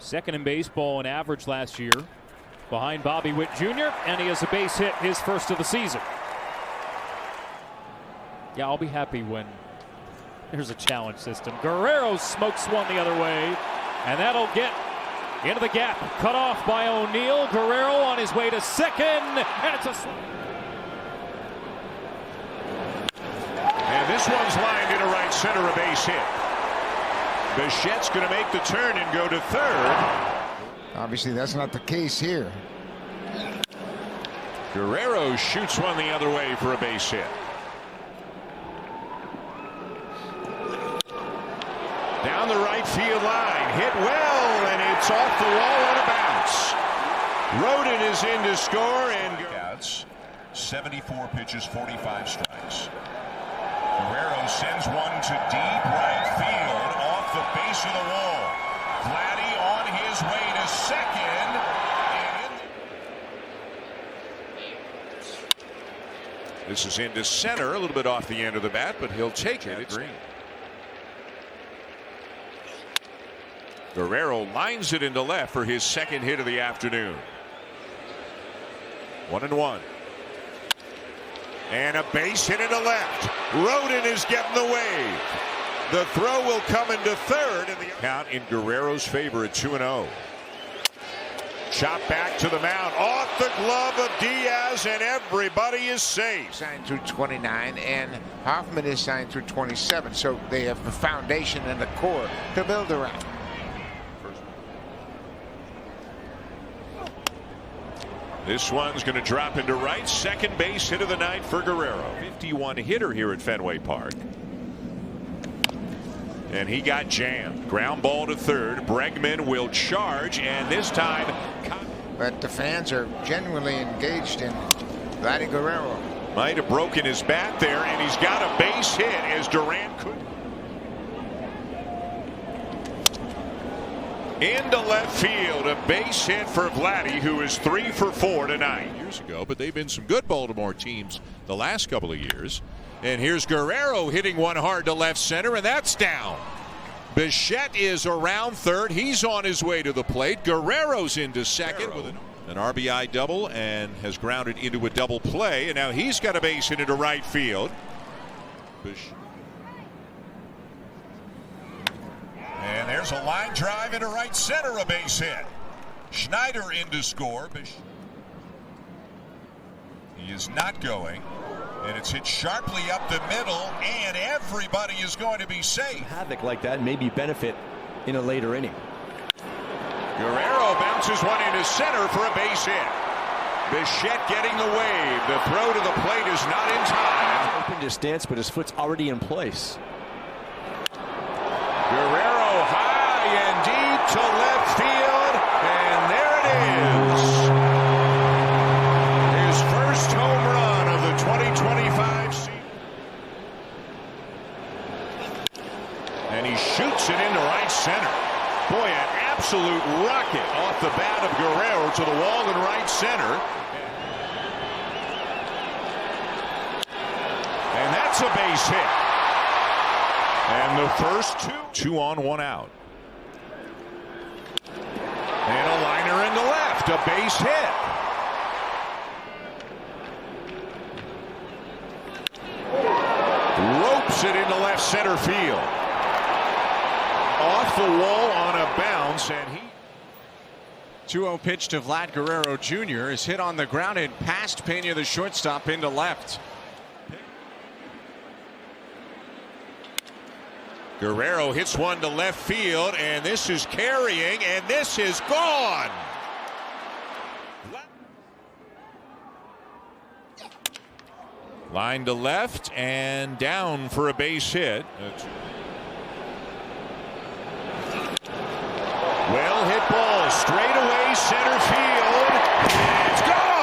Second in baseball in average last year, behind Bobby Witt Jr., and he has a base hit, his first of the season. Yeah, I'll be happy when there's a challenge system. Guerrero smokes one the other way, and that'll get into the gap. Cut off by O'Neill. Guerrero on his way to second, and it's a... And this one's lined into right center, a base hit. Bichette's going to make the turn and go to third. Obviously, that's not the case here. Guerrero shoots one the other way for a base hit. Down the right field line, hit well, and it's off the wall on a bounce. Rodin is in to score, and outs. 74 pitches, 45 strikes. Guerrero sends one to deep right field, off the base of the wall. Vladdy on his way to second. This is into center, a little bit off the end of the bat, but he'll take it. It's green. Guerrero lines it into left for his second hit of the afternoon. 1-1. And a base hit into left. Rodin is getting the wave. The throw will come into third. And the count in Guerrero's favor at 2-0. Chop back to the mound. Off the glove of Diaz, and everybody is safe. Signed through 29, and Hoffman is signed through 27. So they have the foundation and the core to build around. This one's going to drop into right. Second base hit of the night for Guerrero. 51 hitter here at Fenway Park. And he got jammed. Ground ball to third. Bregman will charge, and this time. But the fans are genuinely engaged in Vladdy Guerrero. Might have broken his bat there, and he's got a base hit as Durant could. Into left field, a base hit for Vladdy, who is 3 for 4 tonight. Years ago, but they've been some good Baltimore teams the last couple of years. And here's Guerrero hitting one hard to left center, and that's down. Bichette is around third. He's on his way to the plate. Guerrero's into second with an RBI double and has grounded into a double play. And now he's got a base hit into right field. And there's a line drive into right center, a base hit. Schneider in to score. He is not going. And it's hit sharply up the middle, and everybody is going to be safe. Havoc like that, maybe benefit in a later inning. Guerrero bounces one into center for a base hit. Bichette getting the wave. The throw to the plate is not in time. Opened his stance, but his foot's already in place. Guerrero high and deep to left field, and there it is. His first home run of the 2025 season. And he shoots it into right center. Boy, an absolute rocket off the bat of Guerrero to the wall in right center. And that's a base hit. And the first two on, one out. And a liner in the left, a base hit. Ropes it into left center field. Off the wall on a bounce, and he. 2-0 pitch to Vlad Guerrero Jr. is hit on the ground and past Pena, the shortstop, into left. Guerrero hits one to left field, and this is carrying, and this is gone. Line to left and down for a base hit. Well hit ball straight away center field, and it's gone.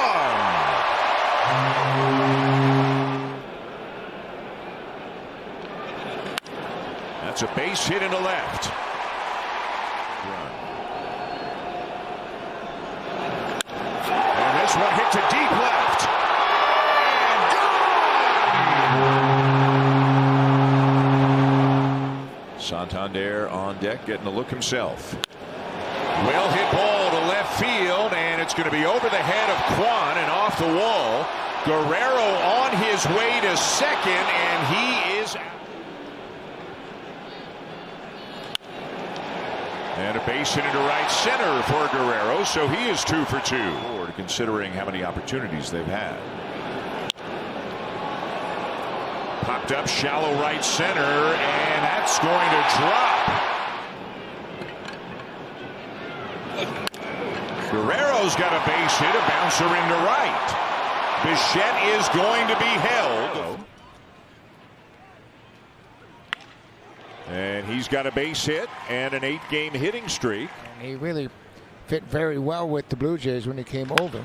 That's a base hit into left. And this one hit to deep left. And gone. Santander on deck, getting a look himself. Well hit ball to left field, and it's going to be over the head of Kwan and off the wall. Guerrero on his way to second, and he is out. And a base hit into right center for Guerrero, so he is 2 for 2. Considering how many opportunities they've had. Popped up shallow right center, and that's going to drop. Guerrero's got a base hit, a bouncer into right. Bichette is going to be held. And he's got a base hit and an 8-game hitting streak. And he really fit very well with the Blue Jays when he came over.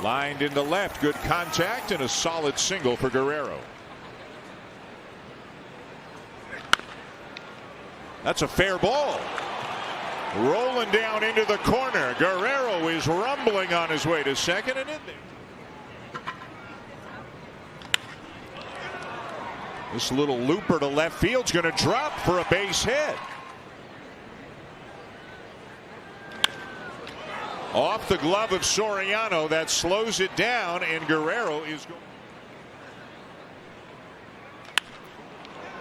Lined into left, good contact and a solid single for Guerrero. That's a fair ball. Rolling down into the corner. Guerrero is rumbling on his way to second and in there. This little looper to left field's going to drop for a base hit. Off the glove of Soriano, that slows it down, and Guerrero is going.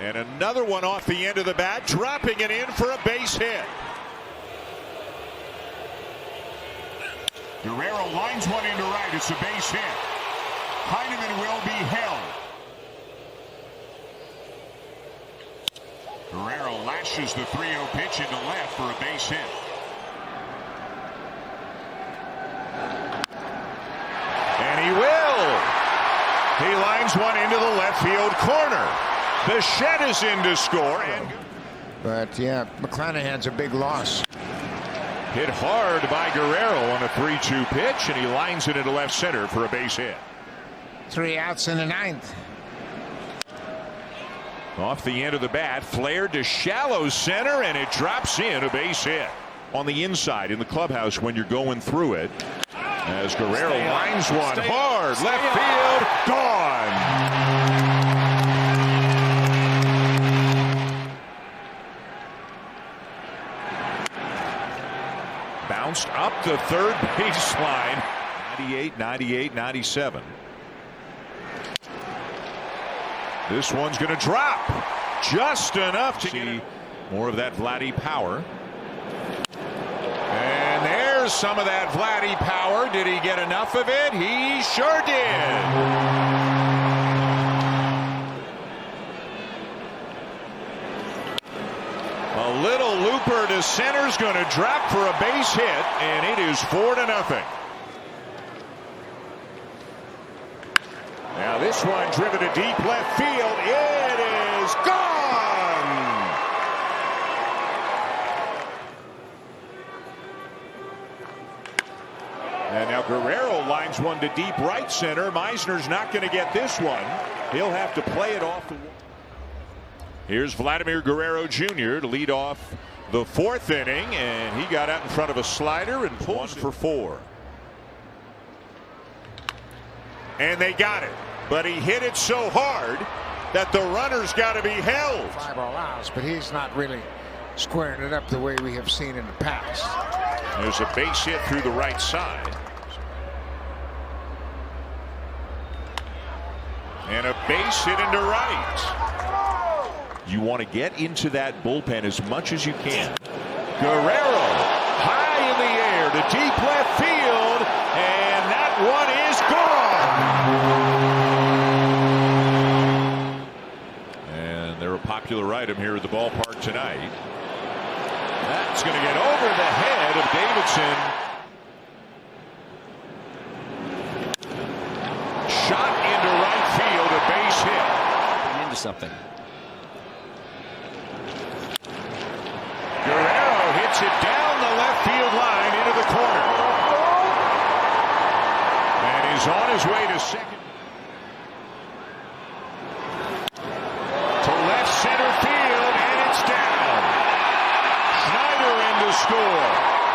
And another one off the end of the bat, dropping it in for a base hit. Guerrero lines one into right. It's a base hit. Heineman will be held. Guerrero lashes the 3-0 pitch into left for a base hit. And he will. He lines one into the left field corner. Bichette is in to score. But yeah, McClanahan's a big loss. Hit hard by Guerrero on a 3-2 pitch, and he lines it into left center for a base hit. 3 outs in the 9th. Off the end of the bat, flared to shallow center, and it drops in, a base hit. On the inside in the clubhouse when you're going through it. As Guerrero lines one hard, left field, gone. Bounced up the third baseline. 98, 98, 97. This one's going to drop just enough to see more of that Vladdy power. And there's some of that Vladdy power. Did he get enough of it? He sure did. A little looper to center's going to drop for a base hit, and it is 4-0. Now this one driven to deep left field. It is gone. And now Guerrero lines one to deep right center. Meisner's not going to get this one. He'll have to play it off the wall. Here's Vladimir Guerrero Jr. to lead off the 4th inning, and he got out in front of a slider and pulled 1 for 4. And they got it, but he hit it so hard that the runner's got to be held. 5 all outs, but he's not really squaring it up the way we have seen in the past. There's a base hit through the right side. And a base hit into right. You want to get into that bullpen as much as you can. Guerrero high in the air to deep left field, and that one is gone. And they're a popular item here at the ballpark tonight. That's going to get over the head of Davidson. Shot into right field, a base hit. Into something. Guerrero hits it down the left field line into the corner. And he's on his way to second. To left center field, and it's down. Schneider in to score.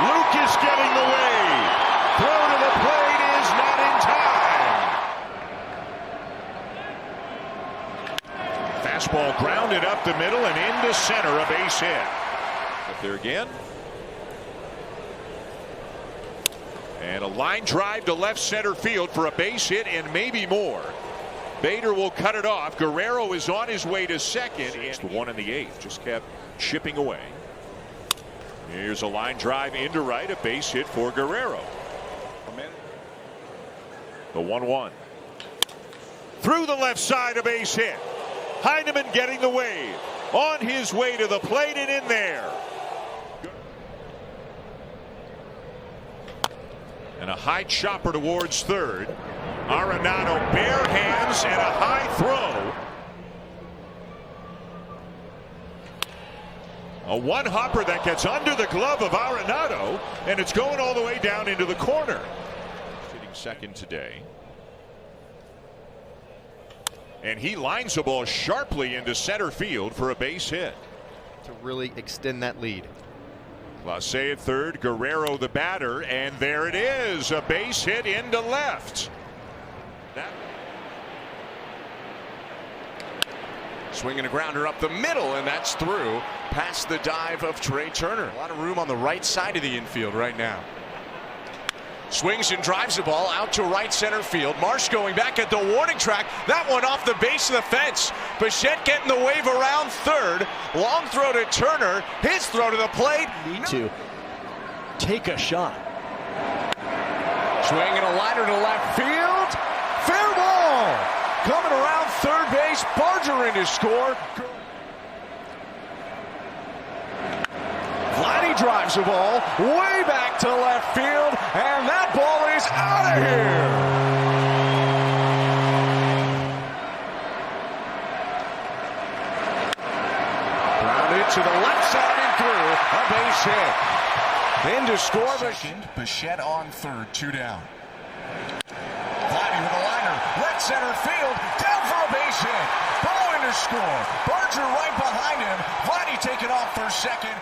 Lucas getting the wave. Throw to the plate is not in time. Fastball grounded up the middle and into center, a base hit. Up there again. And a line drive to left center field for a base hit and maybe more. Bader will cut it off. Guerrero is on his way to second. And the 1 in the 8th just kept chipping away. Here's a line drive into right, a base hit for Guerrero. The 1-1. Through the left side, a base hit. Heineman getting the wave. On his way to the plate and in there. And a high chopper towards third. Arenado bare hands and a high throw. A one-hopper that gets under the glove of Arenado, and it's going all the way down into the corner. Hitting second today. And he lines the ball sharply into center field for a base hit. To really extend that lead. Clase at third, Guerrero the batter, and there it is, a base hit into left. Swinging a grounder up the middle, and that's through past the dive of Trey Turner. A lot of room on the right side of the infield right now. Swings and drives the ball out to right center field. Marsh going back at the warning track. That one off the base of the fence. Bichette getting the wave around third. Long throw to Turner. His throw to the plate. Need to take a shot. Swinging a liner to left field. Fair ball. Coming around third base. Barger in to score. Vladdy drives the ball way back to left field, and that ball is out of here. Grounded to the left side and through, a base hit. In to score, Bichette on third, 2 down. Vladdy with a liner, left center field, down for a base hit. Bow in to score. Barger right behind him. Vladdy taking off for second.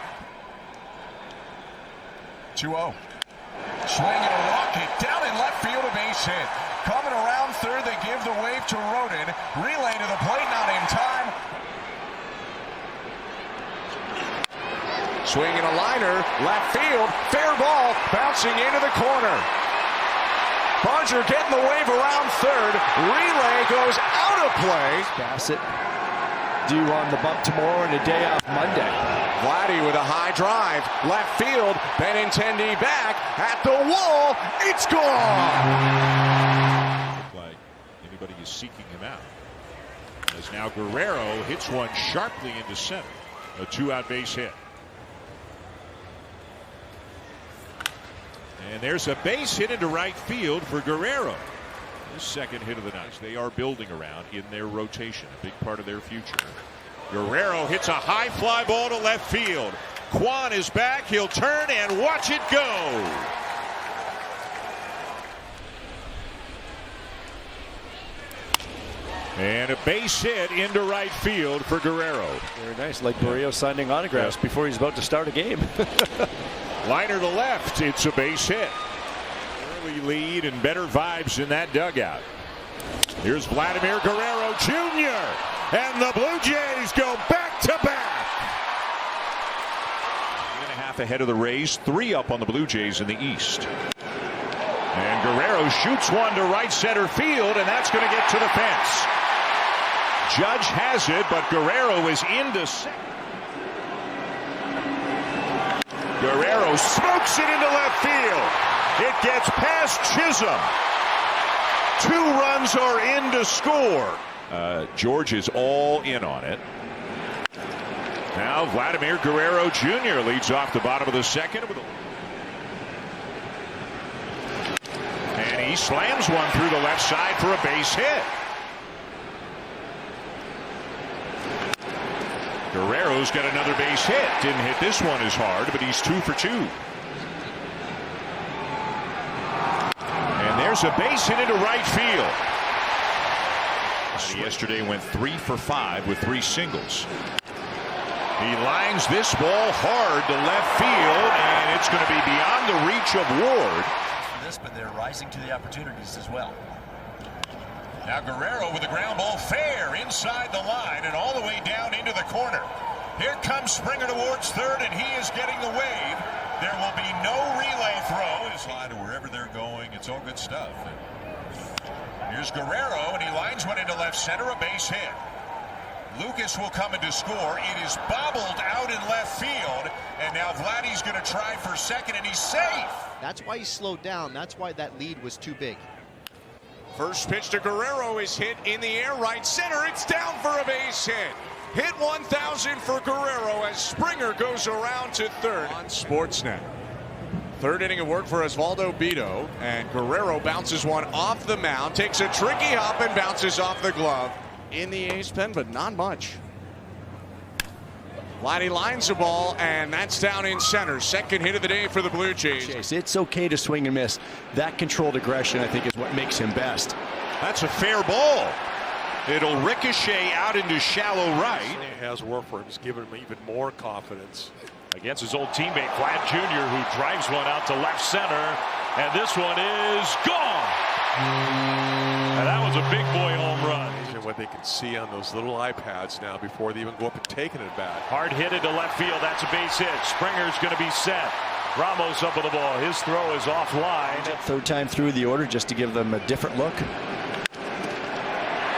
2-0. Swinging a rocket down in left field, a base hit. Coming around third, they give the wave to Rodin. Relay to the plate, not in time. Swinging a liner, left field, fair ball, bouncing into the corner. Barger getting the wave around third. Relay goes out of play. Bassett due on the bump tomorrow and a day off Monday. Vladdy with a high drive, left field, Benintendi back at the wall, it's gone! Like anybody is seeking him out. As now Guerrero hits one sharply into center. A 2-out base hit. And there's a base hit into right field for Guerrero. His second hit of the night. They are building around in their rotation, a big part of their future. Guerrero hits a high fly ball to left field. Kwan is back. He'll turn and watch it go. And a base hit into right field for Guerrero. Very nice, like Barrio signing autographs before he's about to start a game. Liner to left. It's a base hit. Early lead and better vibes in that dugout. Here's Vladimir Guerrero Jr. And the Blue Jays go back to back. 3.5 ahead of the Rays, 3 up on the Blue Jays in the East. And Guerrero shoots one to right center field, and that's going to get to the fence. Judge has it, but Guerrero is into second. Guerrero smokes it into left field. It gets past Chisholm. 2 runs are in to score. George is all in on it. Now Vladimir Guerrero Jr. leads off the bottom of the second. And he slams one through the left side for a base hit. Guerrero's got another base hit. Didn't hit this one as hard, but he's 2 for 2. And there's a base hit into right field. Yesterday went 3 for 5 with 3 singles. He lines this ball hard to left field, and it's going to be beyond the reach of Ward. But they're rising to the opportunities as well. Now Guerrero with a ground ball fair inside the line and all the way down into the corner. Here comes Springer towards third, and he is getting the wave. There will be no relay throw. slide or wherever they're going. It's all good stuff. Here's Guerrero, and he lines one into left center, a base hit. Lucas will come in to score. It is bobbled out in left field, and now Vladdy's going to try for second, and he's safe. That's why he slowed down. That's why that lead was too big. First pitch to Guerrero is hit in the air, right center. It's down for a base hit. Hit 1,000 for Guerrero as Springer goes around to third on Sportsnet. Third inning of work for Osvaldo Bido, and Guerrero bounces one off the mound, takes a tricky hop and bounces off the glove in the A's pen, but not much. Vladdy lines the ball, and that's down in center. Second hit of the day for the Blue Jays. It's okay to swing and miss. That controlled aggression, I think, is what makes him best. That's a fair ball. It'll ricochet out into shallow right. It has worked for him. It's given him even more confidence against his old teammate Vlad Jr., who drives one out to left center, and this one is gone. And that was a big boy home run. And what they can see on those little iPads now before they even go up and take it at bat. Hard hit into left field. That's a base hit. Springer's going to be set. Ramos up with the ball. His throw is offline. Third time through the order just to give them a different look.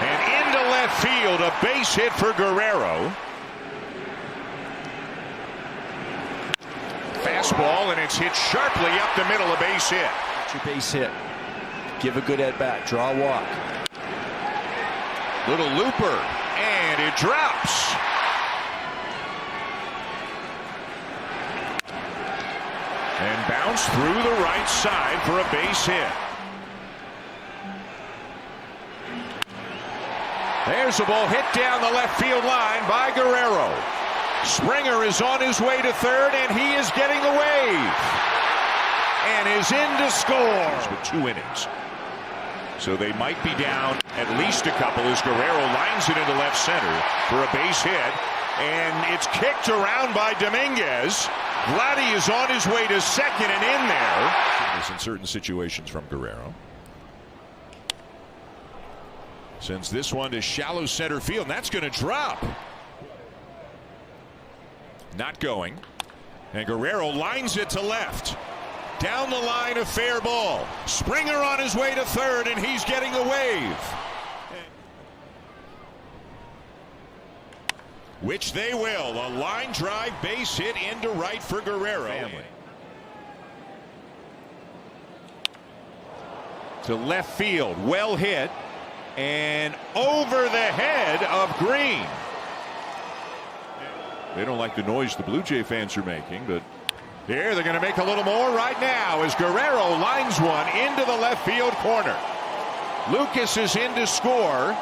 And into left field, a base hit for Guerrero. Fastball, and it's hit sharply up the middle, a base hit. It's your base hit. Give a good at bat. Draw a walk. Little looper, and it drops. And bounced through the right side for a base hit. There's a ball hit down the left field line by Guerrero. Springer is on his way to third, and he is getting the wave. And is in to score. With 2 innings. So they might be down at least a couple as Guerrero lines it into left center for a base hit. And it's kicked around by Dominguez. Vladdy is on his way to second and in there. In certain situations from Guerrero. Sends this one to shallow center field, and that's going to drop. Not going. And Guerrero lines it to left. Down the line, a fair ball. Springer on his way to third, and he's getting the wave. Which they will. A line drive base hit into right for Guerrero. To left field, well hit. And over the head of Green. They don't like the noise the Blue Jay fans are making, but here they're going to make a little more right now as Guerrero lines one into the left field corner. Lucas is in to score.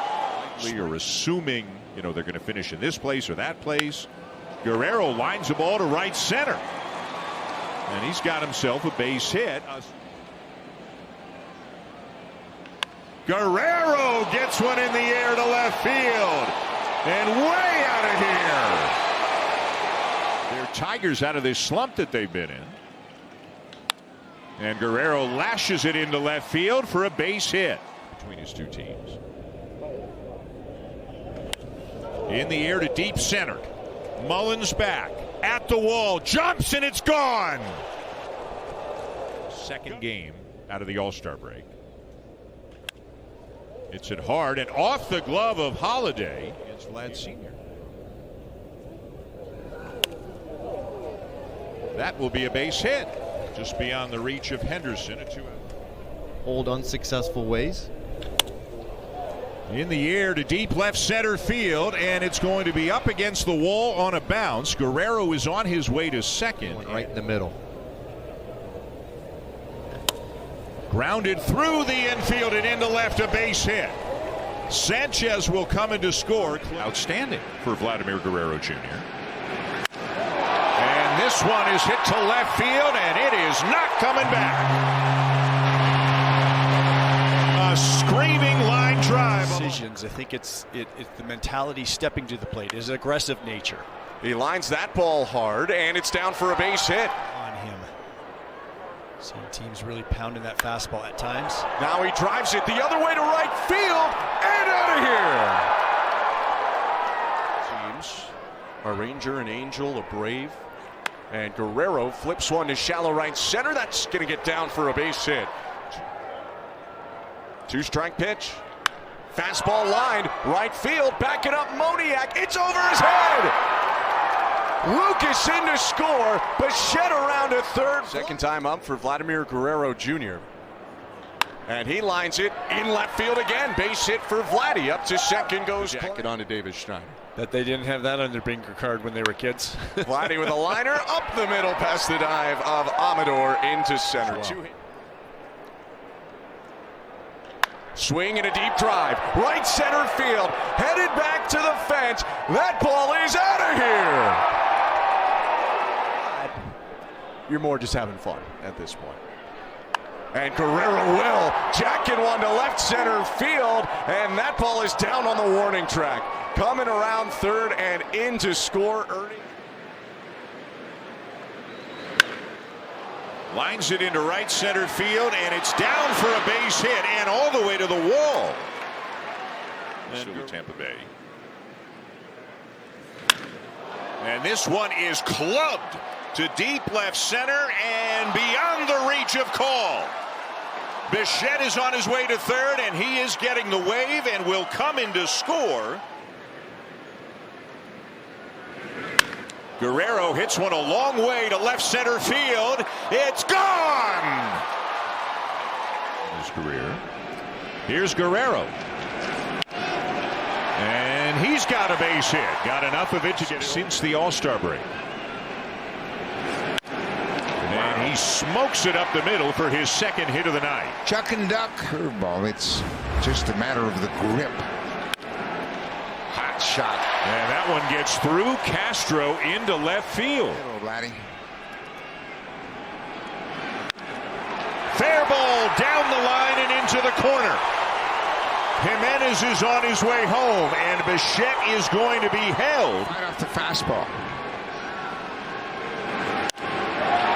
We are assuming, they're going to finish in this place or that place. Guerrero lines the ball to right center. And he's got himself a base hit. Guerrero gets one in the air to left field. And way out of here. They're Tigers out of this slump that they've been in. And Guerrero lashes it into left field for a base hit between his two teams. In the air to deep center. Mullins back. At the wall. Jumps and it's gone. Second game out of the All-Star break. It's hit hard and off the glove of Holiday. It's Vlad Sr. That will be a base hit. Just beyond the reach of Henderson. A 2-out. Old unsuccessful ways. In the air to deep left center field, and it's going to be up against the wall on a bounce. Guerrero is on his way to second. Right in the middle. Grounded through the infield and into left, a base hit. Sanchez will come in to score. Outstanding for Vladimir Guerrero Jr. And this one is hit to left field, and it is not coming back. A screaming line drive. Decisions. I think it's the mentality stepping to the plate. His aggressive nature. He lines that ball hard, and it's down for a base hit. On him. Seeing teams really pounding that fastball at times. Now he drives it the other way to right field and out of here. Teams, a Ranger, an Angel, a Brave, And Guerrero flips one to shallow right center. That's going to get down for a base hit. 2-strike pitch. Fastball line, right field, backing up Moniak. It's over his head. Lucas in to score, but shed around to third. Second time up for Vladimir Guerrero Jr. And he lines it in left field again. Base hit for Vladdy. Up to second goes jacket on to Davis Schneider. Bet they didn't have that on their bingo card when they were kids. Vladdy with a liner up the middle past the dive of Amador into center. Wow. Swing and a deep drive. Right center field. Headed back to the fence. That ball is out of here. You're more just having fun at this point. And Guerrero will jacking one to left center field, and that ball is down on the warning track. Coming around third and in to score Ernie. Lines it into right center field, and it's down for a base hit and all the way to the wall. And Tampa Bay. And this one is clubbed to deep left center and beyond the reach of call. Bichette is on his way to third, and he is getting the wave and will come in to score. Guerrero hits one a long way to left center field. It's gone! His career. Here's Guerrero. And he's got a base hit. Got enough of it to get it since the All-Star break. And he smokes it up the middle for his second hit of the night. Chuck and duck curveball. It's just a matter of the grip. Hot shot. And that one gets through Castro into left field. Hello, Vladdy. Fair ball down the line and into the corner. Jimenez is on his way home, and Bichette is going to be held. Right off the fastball.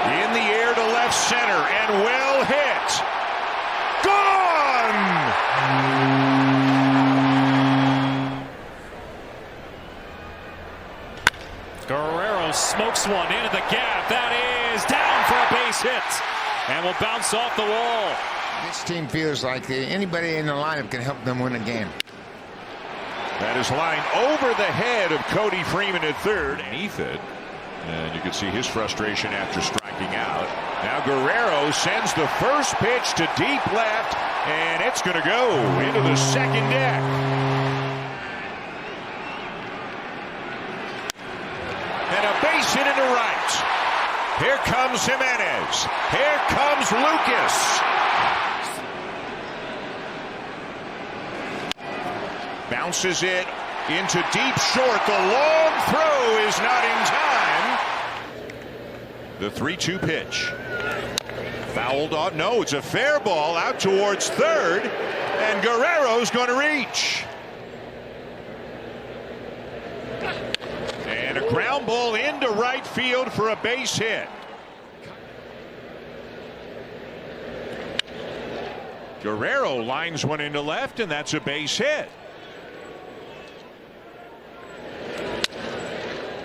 In the air to left center, and well hit. Gone! Guerrero smokes one into the gap. That is down for a base hit and will bounce off the wall. This team feels like anybody in the lineup can help them win a game. That is lined over the head of Cody Freeman at third. Beneath it. And you can see his frustration after striking out. Now Guerrero sends the first pitch to deep left, and it's going to go into the second deck. And a base hit into right. Here comes Jimenez. Here comes Lucas. Bounces it into deep short. The long throw is not in time. The 3-2 pitch. Fouled off. No, it's a fair ball out towards third. And Guerrero's going to reach. And a ground ball into right field for a base hit. Guerrero lines one into left, and that's a base hit.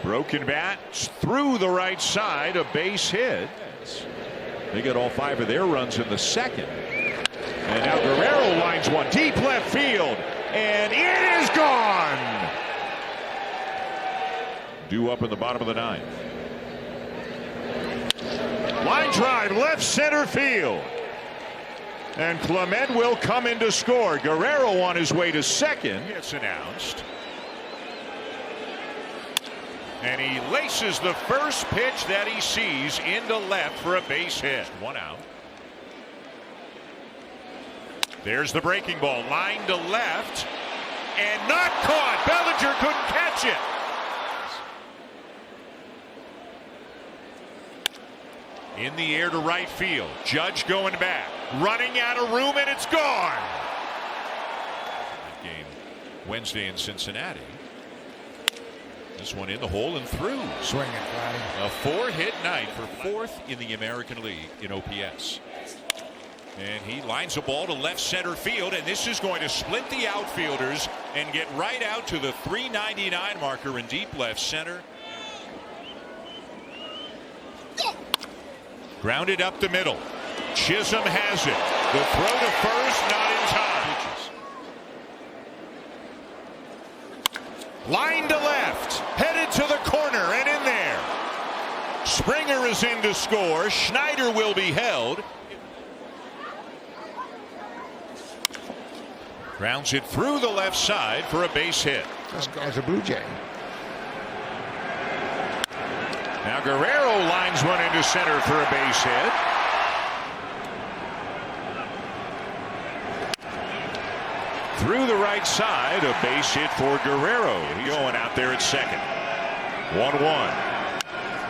Broken bat through the right side, a base hit. They got all 5 of their runs in the second. And now Guerrero lines one deep left field, and it is gone. Due up in the bottom of the 9th. Line drive left center field. And Clement will come in to score. Guerrero on his way to second. It's announced. And he laces the first pitch that he sees into left for a base hit. 1 out. There's the breaking ball. Line to left. And not caught. Bellinger couldn't catch it. In the air to right field. Judge going back. Running out of room, and it's gone. Game Wednesday in Cincinnati. This one in the hole and through. Swing it, Vladdy. A 4-hit night for 4th in the American League in OPS. And he lines a ball to left center field, and this is going to split the outfielders and get right out to the 399 marker in deep left center. Grounded up the middle. Chisholm has it. The throw to first, not in time. Line to left. Headed to the corner and in there. Springer is in to score. Schneider will be held. Grounds it through the left side for a base hit. This guy's a Blue Jay. Now Guerrero lines one into center for a base hit. Through the right side, a base hit for Guerrero. He's going out there at second. 1-1.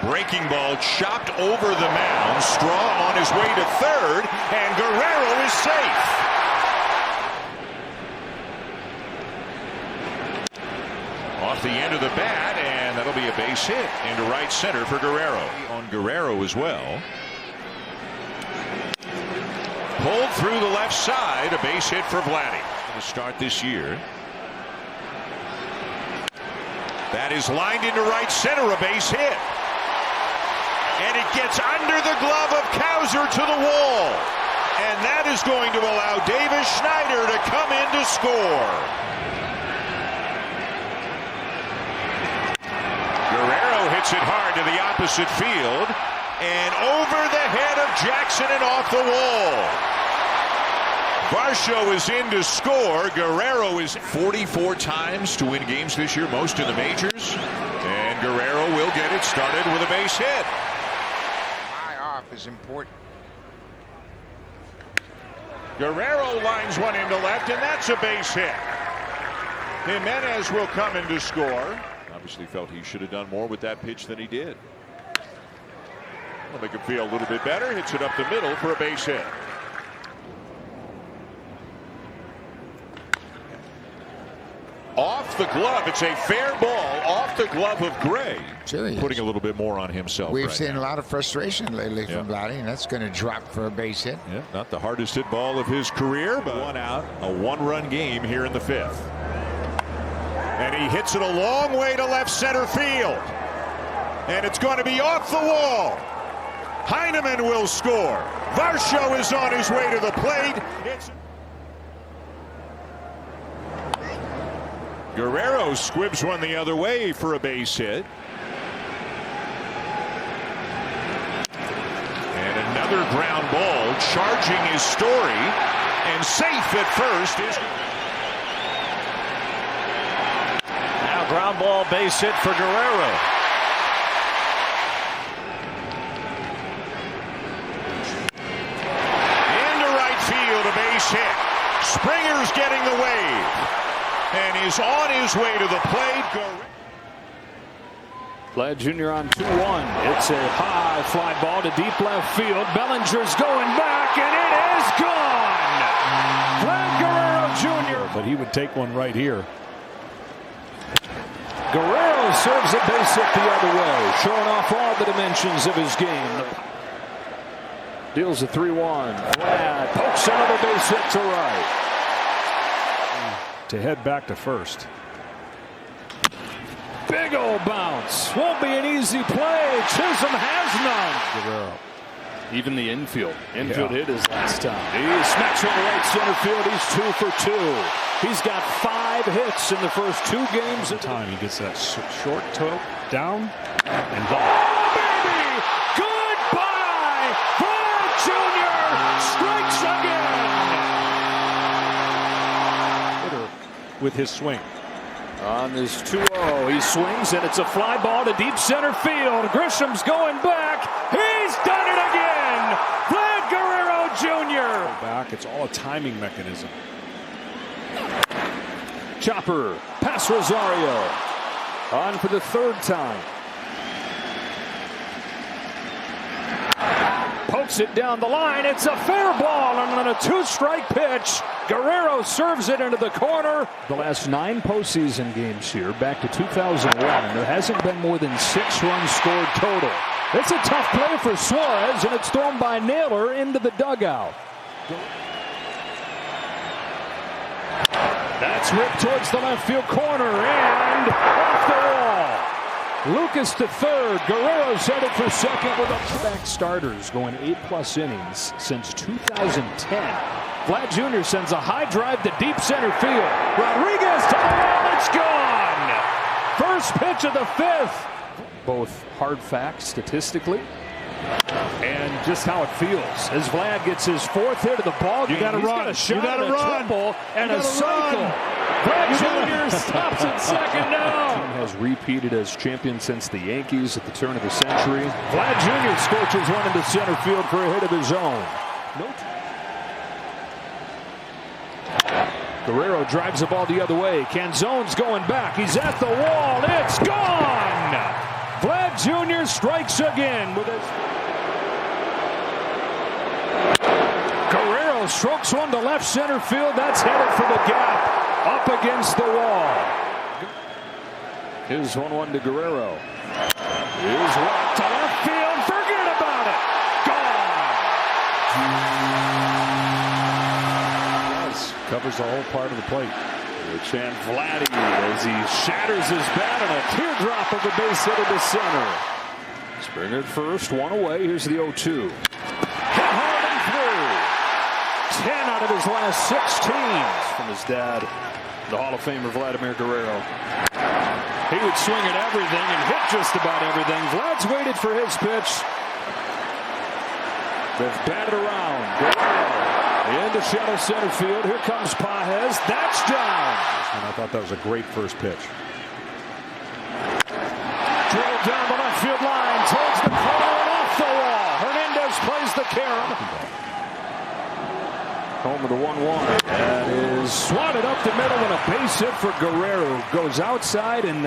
Breaking ball chopped over the mound. Straw on his way to third, and Guerrero is safe. Off the end of the bat, and that'll be a base hit into right center for Guerrero. On Guerrero as well. Pulled through the left side, a base hit for Vladdy. To start this year. That is lined into right center, a base hit. And it gets under the glove of Cowser to the wall. And that is going to allow Davis Schneider to come in to score. Guerrero hits it hard to the opposite field. And over the head of Jackson and off the wall. Varsho is in to score. Guerrero is 44 times to win games this year, most in the majors. And Guerrero will get it started with a base hit. High off is important. Guerrero lines one into left, and that's a base hit. Jimenez will come in to score. Obviously felt he should have done more with that pitch than he did. Will make him feel a little bit better. Hits it up the middle for a base hit. Off the glove. It's a fair ball off the glove of Gray. Putting a little bit more on himself. We've seen a lot of frustration lately from Vladdy, and that's going to drop for a base hit. Yeah, not the hardest hit ball of his career, but one out, a one-run game here in the fifth. And he hits it a long way to left center field. And it's going to be off the wall. Heineman will score. Varsho is on his way to the plate. Guerrero squibs one the other way for a base hit. And another ground ball charging his Story, and safe at first is. Now ground ball base hit for Guerrero. Into right field, a base hit. Springer's getting the wave. And he's on his way to the plate. Vlad Jr. on 2-1. It's a high fly ball to deep left field. Bellinger's going back, and it is gone. Vlad Guerrero Jr. But he would take one right here. Guerrero serves a base hit the other way, showing off all the dimensions of his game. Deals a 3-1. Vlad pokes another base hit to right. To head back to first. Big old bounce. Won't be an easy play. Chisholm has none. Guerrero. Even the infield. Infield hit his last time. He smacks one to right center field. He's 2 for 2. He's got 5 hits in the first 2 games. At time he gets that short toe down and ball. Baby! Goodbye! Vlad Jr. strikes again. With his swing. On this 2-0, he swings, and it's a fly ball to deep center field. Grisham's going back. He's done it again. Vlad Guerrero Jr. Back. It's all a timing mechanism. Chopper past Rosario. On for the 3rd time. Pokes it down the line. It's a fair ball, and on a 2-strike pitch, Guerrero serves it into the corner. The last 9 postseason games here, back to 2001, there hasn't been more than 6 runs scored total. It's a tough play for Suarez, and it's thrown by Naylor into the dugout. That's ripped towards the left field corner and off the wall. Lucas to third. Guerrero's headed for second with back starters going 8+ innings since 2010. Vlad Jr. sends a high drive to deep center field. Rodriguez to the wall. It's gone. First pitch of the fifth. Both hard facts statistically and just how it feels as Vlad gets his fourth hit of the ball game. You got to run. You got to run. Triple and a cycle. Vlad Jr. stops at second down. Team has repeated as champion since the Yankees at the turn of the century. Vlad Jr. scorches one into center field for a hit of his own. Guerrero drives the ball the other way. Canzone's going back. He's at the wall. It's gone. Vlad Jr. strikes again with his. Guerrero strokes one to left center field. That's headed for the gap. Up against the wall. Here's 1-1 to Guerrero. Here's one to left field. Forget about it. Gone. Covers the whole part of the plate. And Vladdy as he shatters his bat and a teardrop of a base hit into center. Springer at first, one away. Here's the 0-2. Hit hard and through. 10 out of his last 16 from his dad, the Hall of Famer Vladimir Guerrero. He would swing at everything and hit just about everything. Vlad's waited for his pitch. They've batted around. Guerrero into shallow center field. Here comes Pages. That's down. And I thought that was a great first pitch. Drilled down the left field line towards the corner and off the wall. Hernandez plays the carom. Home of the 1-1. That is swatted up the middle and a base hit for Guerrero. Goes outside and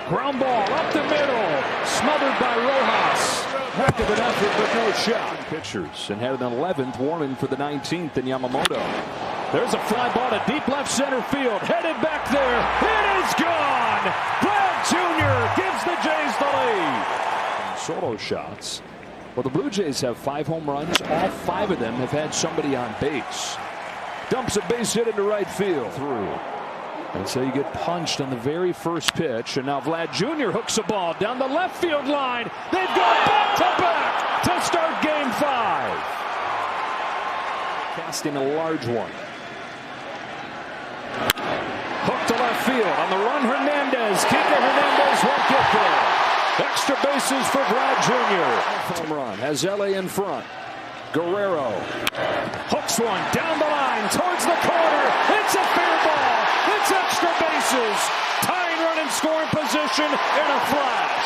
ground ball up the middle. Smothered by Rojas. Heck of an effort, but no shot. Pitchers and had an 11th, warning for the 19th in Yamamoto. There's a fly ball to deep left center field. Headed back there. It is gone. Vlad Jr. gives the Jays the lead. And solo shots. Well, the Blue Jays have 5 home runs. All 5 of them have had somebody on base. Dumps a base hit into right field. Through. And so you get punched on the very first pitch. And now Vlad Jr. hooks a ball down the left field line. They've gone back-to-back to start Game 5. Casting a large one. Hook to left field. On the run, Hernandez. Kike Hernandez won't get there. Extra bases for Vlad Jr. Home run. Has LA in front. Guerrero hooks one down the line towards the corner. It's a fair ball. It's extra bases. Tying run in scoring position in a flash.